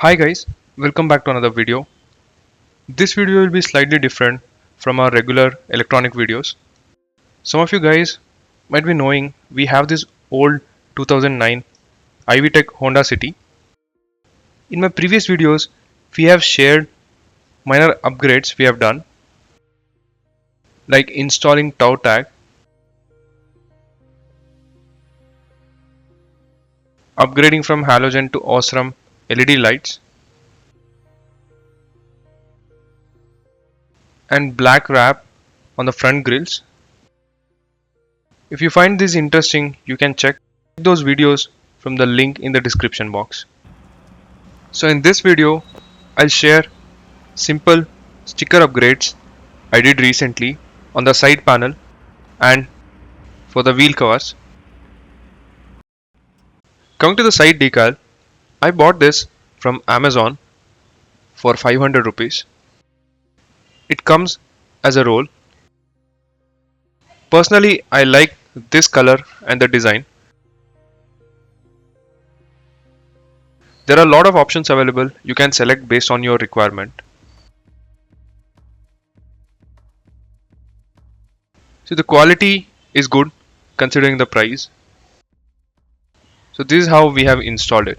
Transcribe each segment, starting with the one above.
Hi guys, welcome back to another video. This video will be slightly different from our regular electronic videos. Some of you guys might be knowing we have this old 2009 ivtec Honda City. In my previous videos, we have shared minor upgrades we have done, like installing tow tag, upgrading from halogen to awesome LED lights, and black wrap on the front grills. If you find this interesting, you can check those videos from the link in the description box. So in this video, I'll share simple sticker upgrades I did recently on the side panel and for the wheel covers. Coming to the side decal, I bought this from Amazon for 500 rupees. It comes as a roll. Personally, I like this color and the design. There are a lot of options available. You can select based on your requirement. So the quality is good considering the price. So this is how we have installed it.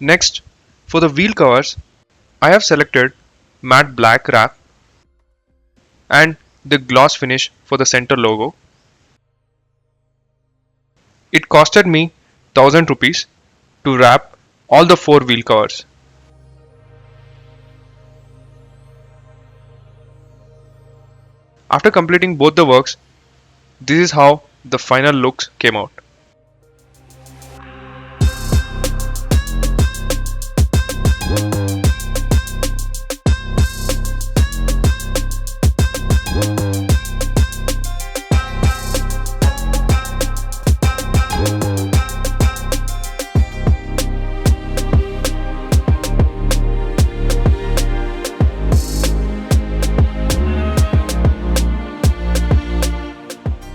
Next, for the wheel covers, I have selected matte black wrap and the gloss finish for the center logo. It costed me 1000 rupees to wrap all the 4 wheel covers. After completing both the works, this is how the final looks came out.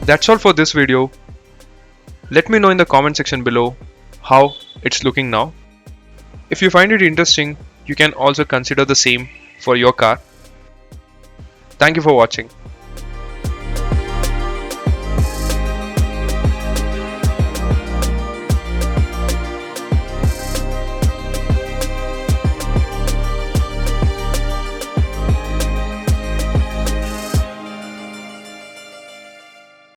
That's all for this video. Let me know in the comment section below how it's looking now. If you find it interesting, you can also consider the same for your car. Thank you for watching.